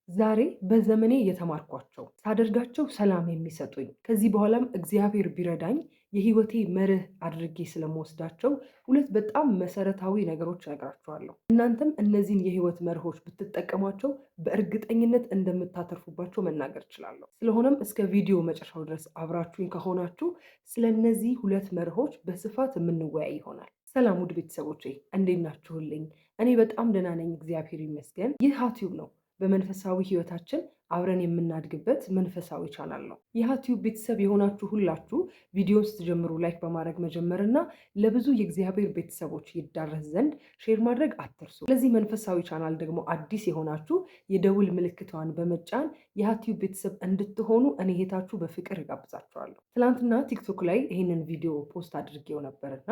ዛሬ በዘመኔ የተማርኳቸው ሳደርጋቸው ሰላም የሚሰጡኝ ከዚህ በኋላም እግዚአብሔር ቢረዳኝ የህይወቴ መርህ አድርጌ ስለምወስዳቸው ሁለት በጣም መሰረታዊ ነገሮች እነግራችኋለሁ። እናንተም እነዚህን የህይወት መርሆች ብትጠቀሟቸው በእርግጠኝነት እንደምታተርፉባቸው መናገር እችላለሁ። ስለሆነም እስከ ቪዲዮ መጨረሻው ድረስ አብራችሁኝ ከሆናችሁ ስለነዚህ ሁለት መርሆች በስፋት የምንወያይ ይሆናል። ሰላም ውድ ቤተሰቦቼ እንዴት ናችሁልኝ? እኔ በጣም ደህና ነኝ፣ እግዚአብሔር ይመስገን። ይህ ሀቲዩብ ነው። በመንፈሳዊ ህይወታችን አብረን የምናድግበት መንፈሳዊ ቻናል ነው። የሀቲዩብ ቤተሰብ የሆናችሁ ሁላችሁ ቪዲዮ ስትጀምሩ ላይክ በማድረግ መጀመር እና ለብዙ የእግዚአብሔር ቤተሰቦች ይዳረስ ዘንድ ሼር ማድረግ አትርሱ። ለዚህ መንፈሳዊ ቻናል ደግሞ አዲስ የሆናችሁ የደውል ምልክቷን በመጫን የሀቲዩብ ቤተሰብ እንድትሆኑ እኔ እህታችሁ በፍቅር እጋብዛችኋለሁ። ትናንትና ቲክቶክ ላይ ይህንን ቪዲዮ ፖስት አድርጌው ነበርና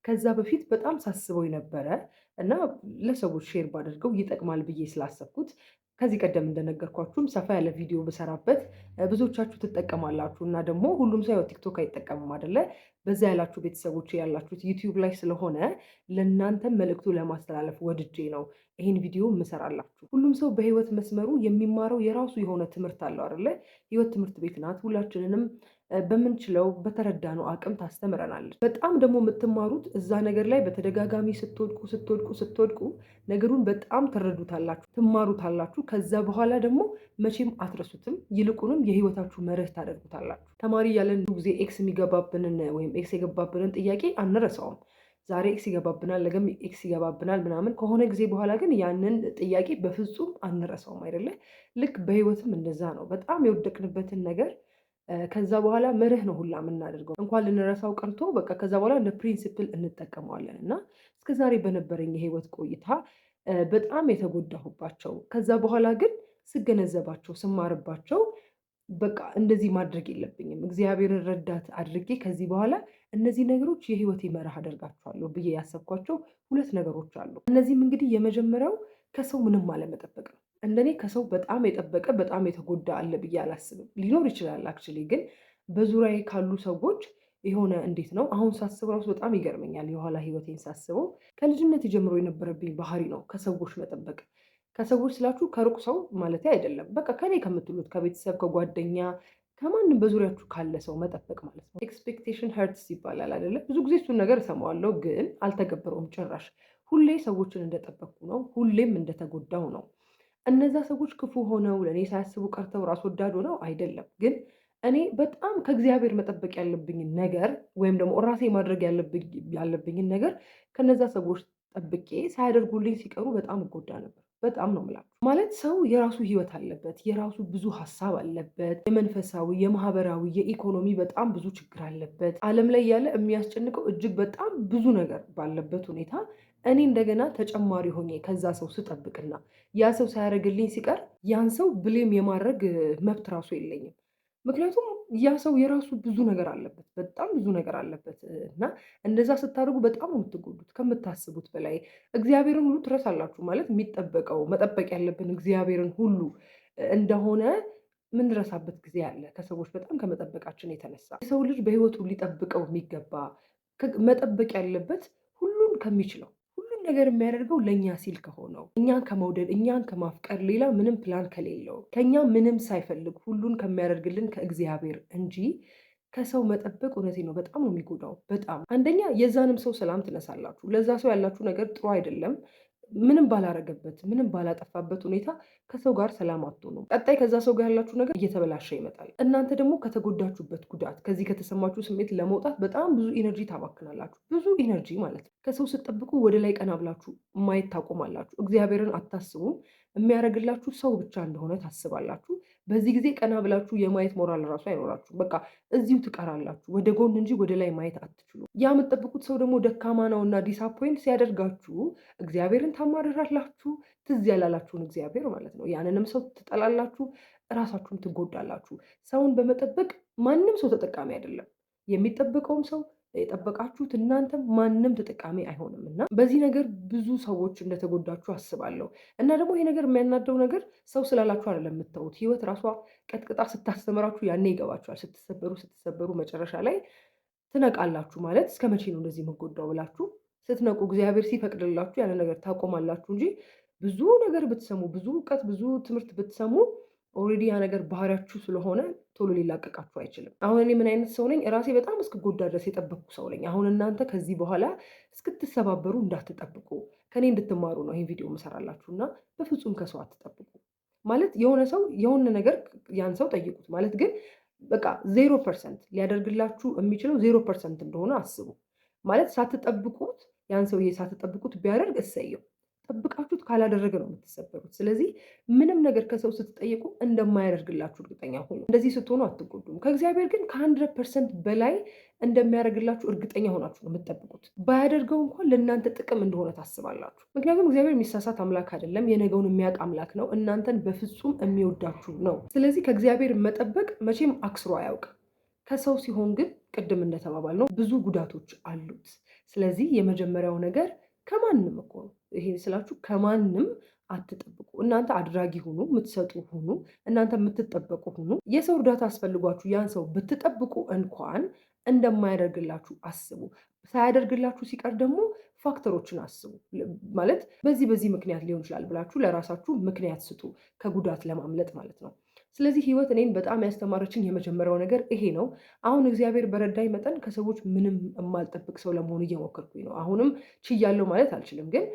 ከዛ በፊት በጣም ሳስበው ነበረ እና ለሰዎች ሼር ባደርገው ይጠቅማል ብዬ ስላሰብኩት ከዚህ ቀደም እንደነገርኳችሁም ሰፋ ያለ ቪዲዮ ብሰራበት ብዙዎቻችሁ ትጠቀማላችሁ እና ደግሞ ሁሉም ሰው ቲክቶክ አይጠቀምም አይደለ? በዛ ያላችሁ ቤተሰቦች ያላችሁት ዩቲዩብ ላይ ስለሆነ ለእናንተም መልእክቱ ለማስተላለፍ ወድጄ ነው ይህን ቪዲዮ ምሰራላችሁ። ሁሉም ሰው በህይወት መስመሩ የሚማረው የራሱ የሆነ ትምህርት አለው አይደለ? ህይወት ትምህርት ቤት ናት። ሁላችንንም በምንችለው በተረዳነው አቅም ታስተምረናለች። በጣም ደግሞ የምትማሩት እዛ ነገር ላይ በተደጋጋሚ ስትወድቁ ነገሩን በጣም ትረዱታላችሁ፣ ትማሩታላችሁ። ከዛ በኋላ ደግሞ መቼም አትረሱትም። ይልቁንም የህይወታችሁ መርህ ታደርጉታላችሁ። ተማሪ ያለን ጊዜ ኤክስ የሚገባብንን ወይም ኤክስ የገባብንን ጥያቄ አንረሳውም። ዛሬ ኤክስ ይገባብናል፣ ነገም ኤክስ ይገባብናል ምናምን። ከሆነ ጊዜ በኋላ ግን ያንን ጥያቄ በፍጹም አንረሳውም አይደለ? ልክ በህይወትም እንደዛ ነው። በጣም የወደቅንበትን ነገር ከዛ በኋላ መርህ ነው ሁላ የምናደርገው። እንኳን ልንረሳው ቀርቶ በቃ ከዛ በኋላ እንደ ፕሪንሲፕል እንጠቀመዋለን። እና እስከዛሬ በነበረኝ የህይወት ቆይታ በጣም የተጎዳሁባቸው ከዛ በኋላ ግን ስገነዘባቸው ስማርባቸው በቃ እንደዚህ ማድረግ የለብኝም፣ እግዚአብሔርን ረዳት አድርጌ ከዚህ በኋላ እነዚህ ነገሮች የህይወቴ መርህ አደርጋቸዋለሁ ብዬ ያሰብኳቸው ሁለት ነገሮች አሉ። እነዚህም እንግዲህ የመጀመሪያው ከሰው ምንም አለመጠበቅ ነው። እንደኔ ከሰው በጣም የጠበቀ በጣም የተጎዳ አለ ብዬ አላስብም። ሊኖር ይችላል አክቹዋሊ፣ ግን በዙሪያዬ ካሉ ሰዎች የሆነ እንዴት ነው አሁን ሳስበው ራሱ በጣም ይገርመኛል። የኋላ ህይወቴን ሳስበው ከልጅነት ጀምሮ የነበረብኝ ባህሪ ነው ከሰዎች መጠበቅ። ከሰዎች ስላችሁ ከሩቅ ሰው ማለት አይደለም። በቃ ከኔ ከምትሉት ከቤተሰብ፣ ከጓደኛ፣ ከማንም በዙሪያችሁ ካለ ሰው መጠበቅ ማለት ነው። ኤክስፔክቴሽን ሄርትስ ይባላል አይደለ? ብዙ ጊዜ እሱን ነገር እሰማዋለሁ፣ ግን አልተገበረውም ጭራሽ። ሁሌ ሰዎችን እንደጠበቅኩ ነው፣ ሁሌም እንደተጎዳው ነው። እነዛ ሰዎች ክፉ ሆነው ለእኔ ሳያስቡ ቀርተው ራስ ወዳድ ሆነው አይደለም። ግን እኔ በጣም ከእግዚአብሔር መጠበቅ ያለብኝን ነገር ወይም ደግሞ ራሴ ማድረግ ያለብኝን ነገር ከነዛ ሰዎች ጠብቄ ሳያደርጉልኝ ሲቀሩ በጣም እጎዳ ነበር። በጣም ነው የምላችሁ። ማለት ሰው የራሱ ህይወት አለበት፣ የራሱ ብዙ ሀሳብ አለበት። የመንፈሳዊ፣ የማህበራዊ፣ የኢኮኖሚ በጣም ብዙ ችግር አለበት። ዓለም ላይ ያለ የሚያስጨንቀው እጅግ በጣም ብዙ ነገር ባለበት ሁኔታ እኔ እንደገና ተጨማሪ ሆኜ ከዛ ሰው ስጠብቅና ያ ሰው ሳያደርግልኝ ሲቀር ያን ሰው ብሌም የማድረግ መብት ራሱ የለኝም። ምክንያቱም ያ ሰው የራሱ ብዙ ነገር አለበት፣ በጣም ብዙ ነገር አለበት እና እንደዛ ስታደርጉ በጣም ነው የምትጎዱት ከምታስቡት በላይ። እግዚአብሔርን ሁሉ ትረሳላችሁ። ማለት የሚጠበቀው መጠበቅ ያለብን እግዚአብሔርን ሁሉ እንደሆነ ምንረሳበት ጊዜ አለ፣ ከሰዎች በጣም ከመጠበቃችን የተነሳ። የሰው ልጅ በህይወቱ ሊጠብቀው የሚገባ መጠበቅ ያለበት ሁሉን ከሚችለው ነገር የሚያደርገው ለእኛ ሲል ከሆነው እኛን ከመውደድ እኛን ከማፍቀር ሌላ ምንም ፕላን ከሌለው ከኛ ምንም ሳይፈልግ ሁሉን ከሚያደርግልን ከእግዚአብሔር እንጂ ከሰው መጠበቅ እውነቴ ነው በጣም ነው የሚጎዳው። በጣም አንደኛ የዛንም ሰው ሰላም ትነሳላችሁ። ለዛ ሰው ያላችሁ ነገር ጥሩ አይደለም። ምንም ባላረገበት ምንም ባላጠፋበት ሁኔታ ከሰው ጋር ሰላም አትሆኑም። ቀጣይ ከዛ ሰው ጋር ያላችሁ ነገር እየተበላሸ ይመጣል። እናንተ ደግሞ ከተጎዳችሁበት ጉዳት ከዚህ ከተሰማችሁ ስሜት ለመውጣት በጣም ብዙ ኢነርጂ ታባክናላችሁ። ብዙ ኢነርጂ ማለት ነው። ከሰው ስትጠብቁ ወደ ላይ ቀና ብላችሁ ማየት ታቆማላችሁ። እግዚአብሔርን አታስቡም። የሚያደርግላችሁ ሰው ብቻ እንደሆነ ታስባላችሁ። በዚህ ጊዜ ቀና ብላችሁ የማየት ሞራል ራሱ አይኖራችሁ። በቃ እዚሁ ትቀራላችሁ። ወደ ጎን እንጂ ወደ ላይ ማየት አትችሉ። ያ የምትጠብቁት ሰው ደግሞ ደካማ ነውና ዲስአፖይንት ሲያደርጋችሁ እግዚአብሔርን ታማርራላችሁ። ትዝ ያላላችሁን እግዚአብሔር ማለት ነው። ያንንም ሰው ትጠላላችሁ፣ እራሳችሁም ትጎዳላችሁ። ሰውን በመጠበቅ ማንም ሰው ተጠቃሚ አይደለም። የሚጠበቀውም ሰው የጠበቃችሁት እናንተም ማንም ተጠቃሚ አይሆንም። እና በዚህ ነገር ብዙ ሰዎች እንደተጎዳችሁ አስባለሁ። እና ደግሞ ይሄ ነገር የሚያናደው ነገር ሰው ስላላችሁ አይደለም የምታዩት። ህይወት ራሷ ቀጥቅጣ ስታስተምራችሁ ያኔ ይገባችኋል። ስትሰበሩ መጨረሻ ላይ ትነቃላችሁ። ማለት እስከ መቼ ነው እንደዚህ የምጎዳው ብላችሁ ስትነቁ እግዚአብሔር ሲፈቅድላችሁ ያንን ነገር ታቆማላችሁ እንጂ ብዙ ነገር ብትሰሙ፣ ብዙ እውቀት፣ ብዙ ትምህርት ብትሰሙ ኦልሬዲ ያ ነገር ባህሪያችሁ ስለሆነ ቶሎ ሊላቀቃችሁ አይችልም። አሁን እኔ ምን አይነት ሰው ነኝ? ራሴ በጣም እስክጎዳ ድረስ የጠበቅኩ ሰው ነኝ። አሁን እናንተ ከዚህ በኋላ እስክትሰባበሩ እንዳትጠብቁ፣ ከኔ እንድትማሩ ነው ይህን ቪዲዮ የምሰራላችሁ እና በፍጹም ከሰው አትጠብቁ። ማለት የሆነ ሰው የሆነ ነገር ያን ሰው ጠይቁት ማለት ግን በቃ 0% ሊያደርግላችሁ የሚችለው 0% እንደሆነ አስቡ። ማለት ሳትጠብቁት ያን ሰውዬ ሳትጠብቁት ቢያደርግ እሰየው። ጠብቃችሁት ካላደረገ ነው የምትሰበሩት። ስለዚህ ምንም ነገር ከሰው ስትጠይቁ እንደማያደርግላችሁ እርግጠኛ ሁኑ። እንደዚህ ስትሆኑ አትጎዱም። ከእግዚአብሔር ግን ከ100% በላይ እንደሚያደርግላችሁ እርግጠኛ ሆናችሁ ነው የምትጠብቁት። ባያደርገው እንኳን ለእናንተ ጥቅም እንደሆነ ታስባላችሁ። ምክንያቱም እግዚአብሔር የሚሳሳት አምላክ አይደለም፣ የነገውን የሚያውቅ አምላክ ነው። እናንተን በፍጹም የሚወዳችሁ ነው። ስለዚህ ከእግዚአብሔር መጠበቅ መቼም አክስሮ አያውቅም። ከሰው ሲሆን ግን ቅድም እንደተባባል ነው ብዙ ጉዳቶች አሉት። ስለዚህ የመጀመሪያው ነገር ከማንም እኮ ነው ይሄ ስላችሁ፣ ከማንም አትጠብቁ። እናንተ አድራጊ ሁኑ፣ የምትሰጡ ሁኑ፣ እናንተ የምትጠበቁ ሁኑ። የሰው እርዳታ አስፈልጓችሁ ያን ሰው ብትጠብቁ እንኳን እንደማያደርግላችሁ አስቡ። ሳያደርግላችሁ ሲቀር ደግሞ ፋክተሮችን አስቡ። ማለት በዚህ ምክንያት ሊሆን ይችላል ብላችሁ ለራሳችሁ ምክንያት ስጡ፣ ከጉዳት ለማምለጥ ማለት ነው። ስለዚህ ህይወት እኔን በጣም ያስተማረችኝ የመጀመሪያው ነገር ይሄ ነው። አሁን እግዚአብሔር በረዳኝ መጠን ከሰዎች ምንም የማልጠብቅ ሰው ለመሆን እየሞከርኩኝ ነው። አሁንም ችያለሁ ማለት አልችልም፣ ግን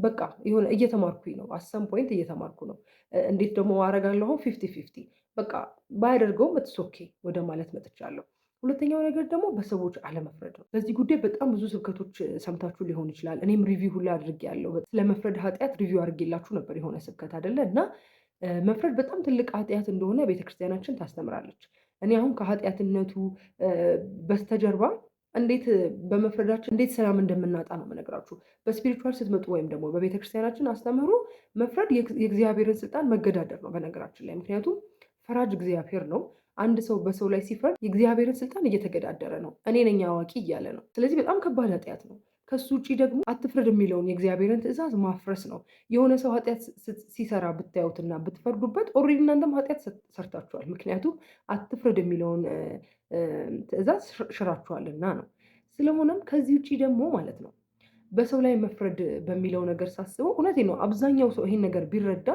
በቃ የሆነ እየተማርኩኝ ነው። አሰም ፖይንት እየተማርኩ ነው። እንዴት ደግሞ አደርጋለሁ? 50-50 በቃ ባያደርገውም ኦኬ ወደ ማለት መጥቻለሁ። ሁለተኛው ነገር ደግሞ በሰዎች አለመፍረድ ነው። በዚህ ጉዳይ በጣም ብዙ ስብከቶች ሰምታችሁ ሊሆን ይችላል። እኔም ሪቪው ሁላ አድርጌያለሁ። ስለመፍረድ ኃጢአት ሪቪው አድርጌላችሁ ነበር የሆነ ስብከት አይደለ እና መፍረድ በጣም ትልቅ ኃጢአት እንደሆነ ቤተክርስቲያናችን ታስተምራለች። እኔ አሁን ከኃጢአትነቱ በስተጀርባ እንዴት በመፍረዳችን እንዴት ሰላም እንደምናጣ ነው የምነግራችሁ። በስፒሪቹዋል ስትመጡ ወይም ደግሞ በቤተክርስቲያናችን አስተምህሮ መፍረድ የእግዚአብሔርን ስልጣን መገዳደር ነው በነገራችን ላይ። ምክንያቱም ፈራጅ እግዚአብሔር ነው። አንድ ሰው በሰው ላይ ሲፈርድ የእግዚአብሔርን ስልጣን እየተገዳደረ ነው። እኔ ነኝ አዋቂ እያለ ነው። ስለዚህ በጣም ከባድ ኃጢአት ነው። ከሱ ውጭ ደግሞ አትፍረድ የሚለውን የእግዚአብሔርን ትእዛዝ ማፍረስ ነው። የሆነ ሰው ኃጢአት ሲሰራ ብታዩትና ብትፈርዱበት ኦልሬዲ እናንተም ኃጢአት ሰርታችኋል። ምክንያቱም አትፍረድ የሚለውን ትእዛዝ ሽራችኋልና ነው። ስለሆነም ከዚህ ውጭ ደግሞ ማለት ነው በሰው ላይ መፍረድ በሚለው ነገር ሳስበው እውነቴ ነው። አብዛኛው ሰው ይሄን ነገር ቢረዳ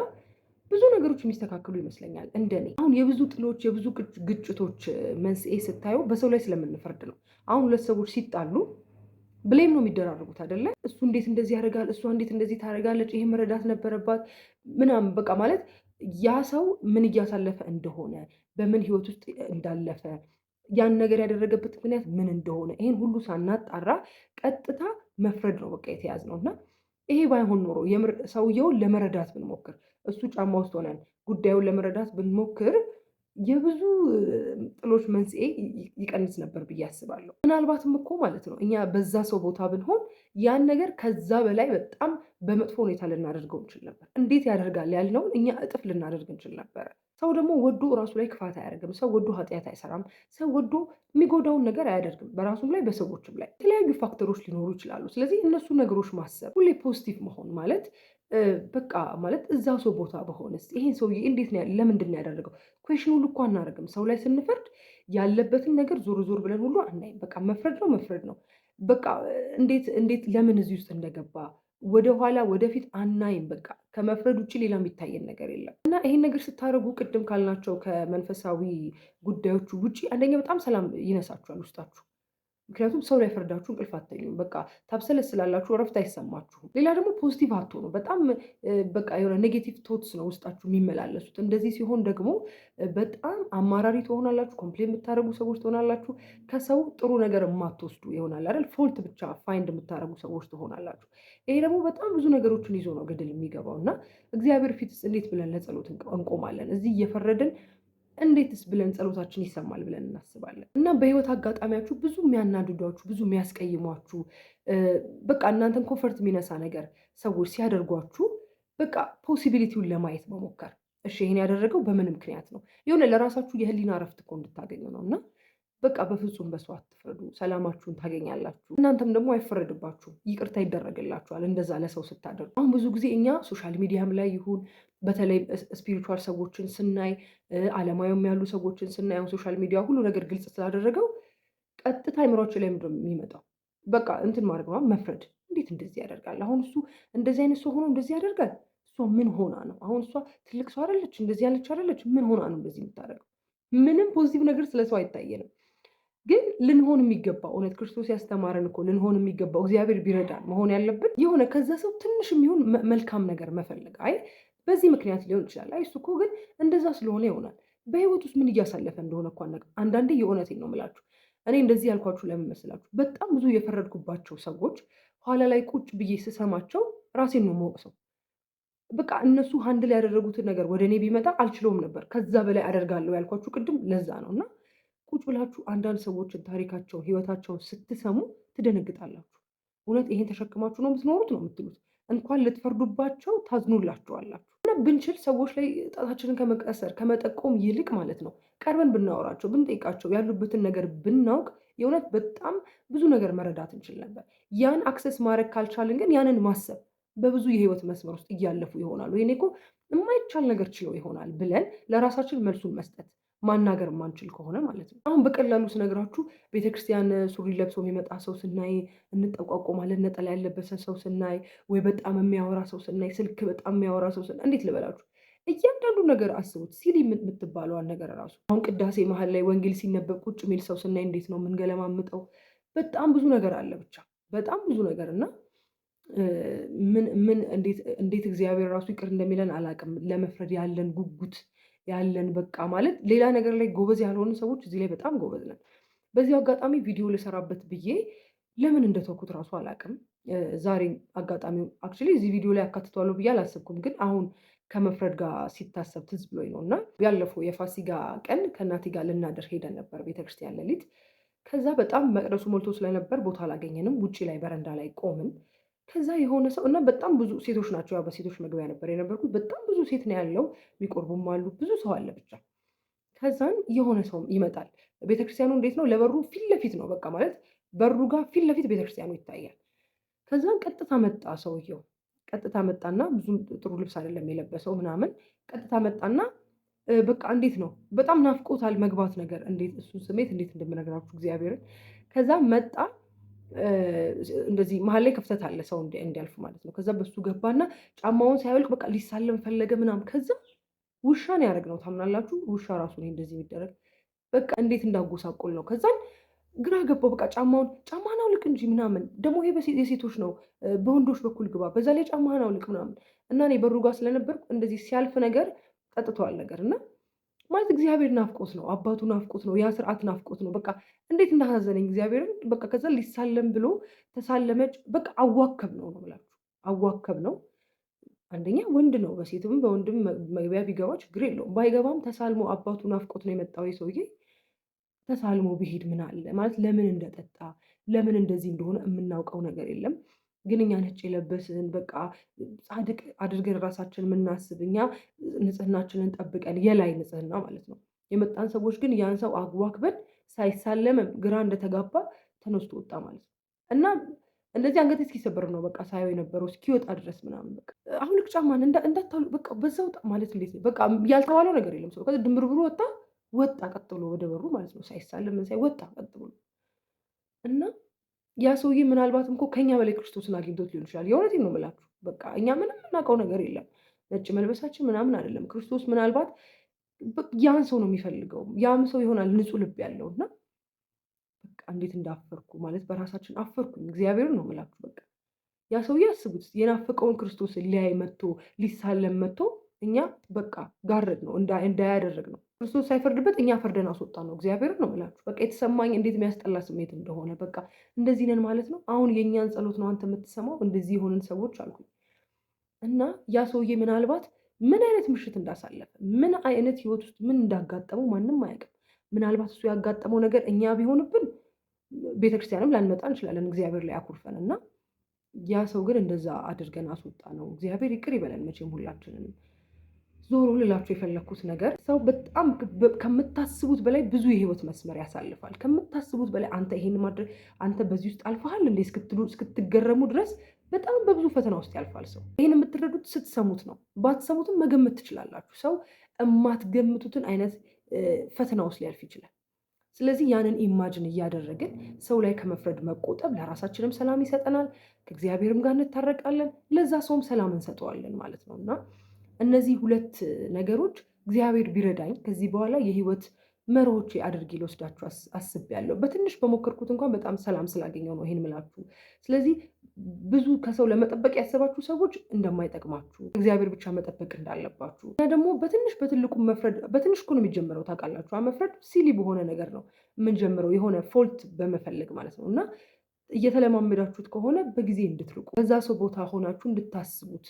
ብዙ ነገሮች የሚስተካከሉ ይመስለኛል። እንደኔ አሁን የብዙ ጥሎች የብዙ ግጭቶች መንስኤ ስታዩ በሰው ላይ ስለምንፈርድ ነው። አሁን ሁለት ሰዎች ሲጣሉ ብሌም ነው የሚደራረጉት አይደለ? እሱ እንዴት እንደዚህ ያደርጋል፣ እሷ እንዴት እንደዚህ ታደርጋለች፣ ይሄ መረዳት ነበረባት ምናምን በቃ ማለት ያ ሰው ምን እያሳለፈ እንደሆነ በምን ህይወት ውስጥ እንዳለፈ ያን ነገር ያደረገበት ምክንያት ምን እንደሆነ ይሄን ሁሉ ሳናጣራ ቀጥታ መፍረድ ነው በቃ የተያዝነው። እና ይሄ ባይሆን ኖሮ ሰውየውን ለመረዳት ብንሞክር፣ እሱ ጫማ ውስጥ ሆነን ጉዳዩን ለመረዳት ብንሞክር የብዙ ጥሎች መንስኤ ይቀንስ ነበር ብዬ አስባለሁ። ምናልባትም እኮ ማለት ነው እኛ በዛ ሰው ቦታ ብንሆን ያን ነገር ከዛ በላይ በጣም በመጥፎ ሁኔታ ልናደርገው እንችል ነበር። እንዴት ያደርጋል ያልነውን እኛ እጥፍ ልናደርግ እንችል ነበረ። ሰው ደግሞ ወዶ ራሱ ላይ ክፋት አያደርግም። ሰው ወዶ ኃጢአት አይሰራም። ሰው ወዶ የሚጎዳውን ነገር አያደርግም። በራሱም ላይ በሰዎችም ላይ የተለያዩ ፋክተሮች ሊኖሩ ይችላሉ። ስለዚህ እነሱ ነገሮች ማሰብ፣ ሁሌ ፖዚቲቭ መሆን ማለት በቃ ማለት እዛ ሰው ቦታ በሆነስ ይሄን ሰውዬ እንዴት ነው ለምንድን ነው ያደረገው? ኩዌሽን ሁሉ እኮ አናደርግም። ሰው ላይ ስንፈርድ ያለበትን ነገር ዞር ዞር ብለን ሁሉ አናይም። በቃ መፍረድ ነው። በቃ እንዴት ለምን እዚህ ውስጥ እንደገባ ወደኋላ ወደፊት አናይም። በቃ ከመፍረድ ውጭ ሌላ የሚታየን ነገር የለም። እና ይሄን ነገር ስታደርጉ ቅድም ካልናቸው ከመንፈሳዊ ጉዳዮቹ ውጭ አንደኛ በጣም ሰላም ይነሳችኋል ውስጣችሁ። ምክንያቱም ሰው ላይ ፈርዳችሁ እንቅልፍ አትተኙም። በቃ ታብሰለስላላችሁ፣ እረፍት አይሰማችሁም። ሌላ ደግሞ ፖዚቲቭ አትሆኑ። በጣም በቃ የሆነ ኔጌቲቭ ቶትስ ነው ውስጣችሁ የሚመላለሱት። እንደዚህ ሲሆን ደግሞ በጣም አማራሪ ትሆናላችሁ፣ ኮምፕሌን የምታደርጉ ሰዎች ትሆናላችሁ። ከሰው ጥሩ ነገር የማትወስዱ ይሆናል አይደል? ፎልት ብቻ ፋይንድ የምታደርጉ ሰዎች ትሆናላችሁ። ይሄ ደግሞ በጣም ብዙ ነገሮችን ይዞ ነው ገደል የሚገባው እና እግዚአብሔር ፊትስ እንዴት ብለን ለጸሎት እንቆማለን? እዚህ እየፈረድን እንዴትስ ብለን ጸሎታችን ይሰማል ብለን እናስባለን? እና በህይወት አጋጣሚያችሁ ብዙ የሚያናድዷችሁ፣ ብዙ የሚያስቀይሟችሁ፣ በቃ እናንተን ኮንፈርት የሚነሳ ነገር ሰዎች ሲያደርጓችሁ በቃ ፖሲቢሊቲውን ለማየት መሞከር። እሺ ይሄን ያደረገው በምን ምክንያት ነው? የሆነ ለራሳችሁ የህሊና እረፍት እኮ እንድታገኙ ነው። እና በቃ በፍጹም በሰው አትፍረዱ፣ ሰላማችሁን ታገኛላችሁ። እናንተም ደግሞ አይፈረድባችሁም፣ ይቅርታ ይደረግላችኋል እንደዛ ለሰው ስታደርጉ። አሁን ብዙ ጊዜ እኛ ሶሻል ሚዲያም ላይ ይሁን በተለይ ስፒሪቹዋል ሰዎችን ስናይ፣ አለማዊም ያሉ ሰዎችን ስናይ፣ አሁን ሶሻል ሚዲያ ሁሉ ነገር ግልጽ ስላደረገው ቀጥታ አይምሯችን ላይ ምንድን ነው የሚመጣው? በቃ እንትን ማድረግ ነው መፍረድ። እንዴት እንደዚህ ያደርጋል? አሁን እሱ እንደዚህ አይነት ሰው ሆኖ እንደዚህ ያደርጋል? እሷ ምን ሆና ነው? አሁን እሷ ትልቅ ሰው አይደለች? እንደዚህ ያለች አይደለች? ምን ሆና ነው እንደዚህ የምታደርገው? ምንም ፖዚቲቭ ነገር ስለ ሰው አይታየንም። ግን ልንሆን የሚገባው እውነት ክርስቶስ ያስተማረን እኮ ልንሆን የሚገባው እግዚአብሔር ቢረዳን መሆን ያለብን የሆነ ከዛ ሰው ትንሽ የሚሆን መልካም ነገር መፈለግ። አይ በዚህ ምክንያት ሊሆን ይችላል። አይ እሱ እኮ ግን እንደዛ ስለሆነ ይሆናል። በህይወት ውስጥ ምን እያሳለፈ እንደሆነ እኮ አናውቅም። አንዳንዴ የእውነቴን ነው የምላችሁ። እኔ እንደዚህ ያልኳችሁ ለምን መሰላችሁ? በጣም ብዙ የፈረድኩባቸው ሰዎች ኋላ ላይ ቁጭ ብዬ ስሰማቸው ራሴን ነው የምወቅሰው። በቃ እነሱ ሃንድል ያደረጉትን ነገር ወደ እኔ ቢመጣ አልችለውም ነበር። ከዛ በላይ አደርጋለሁ ያልኳችሁ ቅድም ለዛ ነው። እና ቁጭ ብላችሁ አንዳንድ ሰዎችን ታሪካቸውን፣ ህይወታቸውን ስትሰሙ ትደነግጣላችሁ። እውነት ይሄን ተሸክማችሁ ነው የምትኖሩት ነው የምትሉት። እንኳን ልትፈርዱባቸው ታዝኑላቸዋላችሁ። እና ብንችል ሰዎች ላይ ጣታችንን ከመቀሰር ከመጠቆም ይልቅ ማለት ነው ቀርበን ብናወራቸው፣ ብንጠይቃቸው፣ ያሉበትን ነገር ብናውቅ የእውነት በጣም ብዙ ነገር መረዳት እንችል ነበር። ያን አክሰስ ማድረግ ካልቻልን ግን ያንን ማሰብ በብዙ የህይወት መስመር ውስጥ እያለፉ ይሆናሉ። ይሄኔ እኮ የማይቻል ነገር ችለው ይሆናል ብለን ለራሳችን መልሱን መስጠት ማናገር ማንችል ከሆነ ማለት ነው። አሁን በቀላሉ ስነግራችሁ ቤተክርስቲያን ሱሪ ለብሶ የሚመጣ ሰው ስናይ እንጠቋቆማለን። ነጠላ ያለበሰ ሰው ስናይ፣ ወይ በጣም የሚያወራ ሰው ስናይ፣ ስልክ በጣም የሚያወራ ሰው ስናይ፣ እንዴት ልበላችሁ እያንዳንዱ ነገር አስቡት። ሲል የምትባለዋን ነገር ራሱ አሁን ቅዳሴ መሀል ላይ ወንጌል ሲነበብ ቁጭ የሚል ሰው ስናይ እንዴት ነው የምንገለማምጠው? በጣም ብዙ ነገር አለ። ብቻ በጣም ብዙ ነገር እና እንዴት እግዚአብሔር ራሱ ይቅር እንደሚለን አላውቅም። ለመፍረድ ያለን ጉጉት ያለን በቃ ማለት ሌላ ነገር ላይ ጎበዝ ያልሆኑ ሰዎች እዚህ ላይ በጣም ጎበዝ ነን። በዚህ አጋጣሚ ቪዲዮ ልሰራበት ብዬ ለምን እንደተውኩት ራሱ አላውቅም። ዛሬ አጋጣሚው አክቹዋሊ እዚህ ቪዲዮ ላይ አካትተዋለሁ ብዬ አላሰብኩም፣ ግን አሁን ከመፍረድ ጋር ሲታሰብ ትዝ ብሎኝ ነው። እና ያለፈው የፋሲጋ ቀን ከእናቴ ጋር ልናደር ሄደን ነበር ቤተክርስቲያን ሌሊት። ከዛ በጣም መቅደሱ ሞልቶ ስለነበር ቦታ አላገኘንም። ውጭ ላይ በረንዳ ላይ ቆምን። ከዛ የሆነ ሰው እና በጣም ብዙ ሴቶች ናቸው። ያው በሴቶች መግቢያ ነበር የነበርኩት። በጣም ብዙ ሴት ነው ያለው፣ የሚቆርቡም አሉ፣ ብዙ ሰው አለ ብቻ። ከዛን የሆነ ሰው ይመጣል። ቤተክርስቲያኑ እንዴት ነው? ለበሩ ፊት ለፊት ነው። በቃ ማለት በሩ ጋር ፊት ለፊት ቤተክርስቲያኑ ይታያል። ከዛን ቀጥታ መጣ ሰውየው። ቀጥታ መጣና ብዙም ጥሩ ልብስ አይደለም የለበሰው ምናምን። ቀጥታ መጣና በቃ እንዴት ነው በጣም ናፍቆታል መግባት ነገር። እንዴት እሱን ስሜት እንዴት እንደምነግራችሁ እግዚአብሔርን። ከዛ መጣ እንደዚህ መሀል ላይ ክፍተት አለ ሰው እንዲያልፍ ማለት ነው። ከዛ በሱ ገባና ጫማውን ሳይወልቅ በቃ ሊሳለም ፈለገ ምናምን። ከዛ ውሻን ያደረግ ነው ታምናላችሁ? ውሻ ራሱ ነው እንደዚህ የሚደረግ በቃ እንዴት እንዳጎሳቆል ነው። ከዛን ግራ ገባው። በቃ ጫማህን አውልቅ እንጂ ምናምን፣ ደግሞ ይሄ የሴቶች ነው በወንዶች በኩል ግባ፣ በዛ ላይ ጫማህን አውልቅ ምናምን። እና እኔ በሩ ጋር ስለነበርኩ እንደዚህ ሲያልፍ ነገር ጠጥቷል ነገር እና ማለት እግዚአብሔር ናፍቆት ነው፣ አባቱ ናፍቆት ነው፣ ያ ስርዓት ናፍቆት ነው። በቃ እንዴት እንዳሳዘነኝ እግዚአብሔርን። በቃ ከዛ ሊሳለም ብሎ ተሳለመች። በቃ አዋከብ ነው ብላችሁ አዋከብ ነው። አንደኛ ወንድ ነው፣ በሴትም በወንድም መግቢያ ቢገባ ችግር የለውም። ባይገባም ተሳልሞ አባቱ ናፍቆት ነው የመጣው ሰውዬ። ተሳልሞ ቢሄድ ምን አለ ማለት ለምን እንደጠጣ ለምን እንደዚህ እንደሆነ የምናውቀው ነገር የለም። ግን እኛ ነጭ የለበስን በቃ ጻድቅ አድርገን ራሳችን የምናስብ እኛ ንጽህናችንን ጠብቀን የላይ ንጽህና ማለት ነው የመጣን ሰዎች ግን ያን ሰው አዋክበን ሳይሳለም ግራ እንደተጋባ ተነስቶ ወጣ ማለት ነው። እና እንደዚህ አንገቴ እስኪሰበር ነው በቃ ሳየው የነበረው እስኪወጣ ድረስ ምናምን። በቃ አሁን ጫማን እንዳታውልቅ በቃ በዛው ማለት እንዴት ነው በቃ ያልተባለው ነገር የለም። ሰው ከዛ ድንብርብሩ ወጣ ቀጥ ብሎ ወደ በሩ ማለት ነው። ሳይሳለም ምን ሳይ ወጣ ቀጥ ብሎ እና ያ ሰውዬ ምናልባትም እኮ ከኛ በላይ ክርስቶስን አግኝቶት ሊሆን ይችላል። የእውነቴን ነው የምላችሁ። በቃ እኛ ምንም የምናውቀው ነገር የለም። ነጭ መልበሳችን ምናምን አይደለም። ክርስቶስ ምናልባት ያን ሰው ነው የሚፈልገው። ያም ሰው ይሆናል ንጹሕ ልብ ያለው እና በቃ እንዴት እንዳፈርኩ ማለት በራሳችን አፈርኩኝ። እግዚአብሔርን ነው የምላችሁ። በቃ ያ ሰውዬ አስቡት፣ የናፈቀውን ክርስቶስን ሊያይ መጥቶ ሊሳለም መጥቶ እኛ በቃ ጋረድ ነው እንዳያደረግ ነው። ክርስቶስ ሳይፈርድበት እኛ ፈርደን አስወጣ ነው። እግዚአብሔርን ነው የምላችሁ። በቃ የተሰማኝ እንዴት የሚያስጠላ ስሜት እንደሆነ በቃ እንደዚህ ነን ማለት ነው። አሁን የእኛን ጸሎት ነው አንተ የምትሰማው። እንደዚህ የሆንን ሰዎች አልኩኝ። እና ያ ሰውዬ ምናልባት ምን አይነት ምሽት እንዳሳለፈ ምን አይነት ህይወት ውስጥ ምን እንዳጋጠመው ማንም አያውቅም። ምናልባት እሱ ያጋጠመው ነገር እኛ ቢሆንብን ቤተክርስቲያንም ላንመጣ እንችላለን እግዚአብሔር ላይ አኩርፈን እና ያ ሰው ግን እንደዛ አድርገን አስወጣ ነው። እግዚአብሔር ይቅር ይበለን መቼም ሁላችንንም። ዞሮ ልላችሁ የፈለግኩት ነገር ሰው በጣም ከምታስቡት በላይ ብዙ የህይወት መስመር ያሳልፋል። ከምታስቡት በላይ አንተ ይሄን ማድረግ አንተ በዚህ ውስጥ አልፈሃል እንዴ እስክትገረሙ ድረስ በጣም በብዙ ፈተና ውስጥ ያልፋል ሰው። ይህን የምትረዱት ስትሰሙት ነው። ባትሰሙትም መገመት ትችላላችሁ። ሰው የማትገምቱትን አይነት ፈተና ውስጥ ሊያልፍ ይችላል። ስለዚህ ያንን ኢማጅን እያደረግን ሰው ላይ ከመፍረድ መቆጠብ ለራሳችንም ሰላም ይሰጠናል፣ ከእግዚአብሔርም ጋር እንታረቃለን፣ ለዛ ሰውም ሰላም እንሰጠዋለን ማለት ነው። እና እነዚህ ሁለት ነገሮች እግዚአብሔር ቢረዳኝ ከዚህ በኋላ የህይወት መርሆቼ አድርጌ ልወስዳችሁ አስቤያለሁ። በትንሽ በሞከርኩት እንኳን በጣም ሰላም ስላገኘው ነው ይሄን ምላችሁ። ስለዚህ ብዙ ከሰው ለመጠበቅ ያሰባችሁ ሰዎች እንደማይጠቅማችሁ፣ እግዚአብሔር ብቻ መጠበቅ እንዳለባችሁ እና ደግሞ በትንሽ በትልቁ መፍረድ በትንሽ እኮ ነው የሚጀምረው ታውቃላችሁ። መፍረድ ሲሊ በሆነ ነገር ነው የምንጀምረው፣ የሆነ ፎልት በመፈለግ ማለት ነው። እና እየተለማመዳችሁት ከሆነ በጊዜ እንድትርቁ በዛ ሰው ቦታ ሆናችሁ እንድታስቡት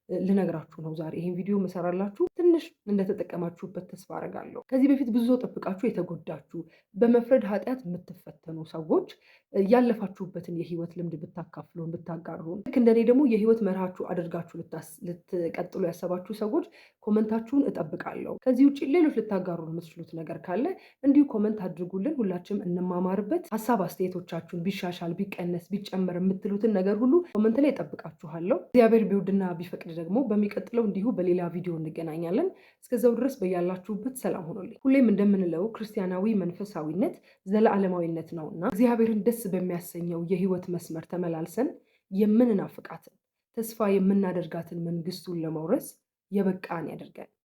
ልነግራችሁ ነው ዛሬ ይሄን ቪዲዮ መሰራላችሁ። ትንሽ እንደተጠቀማችሁበት ተስፋ አደርጋለሁ። ከዚህ በፊት ብዙ ሰው ጠብቃችሁ የተጎዳችሁ በመፍረድ ኃጢአት የምትፈተኑ ሰዎች ያለፋችሁበትን የህይወት ልምድ ብታካፍሉን ብታጋሩን፣ ልክ እንደኔ ደግሞ የህይወት መርሃችሁ አድርጋችሁ ልትቀጥሉ ያሰባችሁ ሰዎች ኮመንታችሁን እጠብቃለሁ። ከዚህ ውጭ ሌሎች ልታጋሩ የምትችሉት ነገር ካለ እንዲሁ ኮመንት አድርጉልን። ሁላችንም እንማማርበት። ሀሳብ አስተያየቶቻችሁን ቢሻሻል ቢቀነስ ቢጨመር የምትሉትን ነገር ሁሉ ኮመንት ላይ እጠብቃችኋለሁ። እግዚአብሔር ቢወድና ቢፈቅድ ደግሞ በሚቀጥለው እንዲሁ በሌላ ቪዲዮ እንገናኛለን። እስከዛው ድረስ በያላችሁበት ሰላም ሆኖልኝ። ሁሌም እንደምንለው ክርስቲያናዊ መንፈሳዊነት ዘለዓለማዊነት ነውና እግዚአብሔርን ደስ በሚያሰኘው የህይወት መስመር ተመላልሰን የምንናፍቃትን ተስፋ የምናደርጋትን መንግስቱን ለመውረስ የበቃን ያደርገን።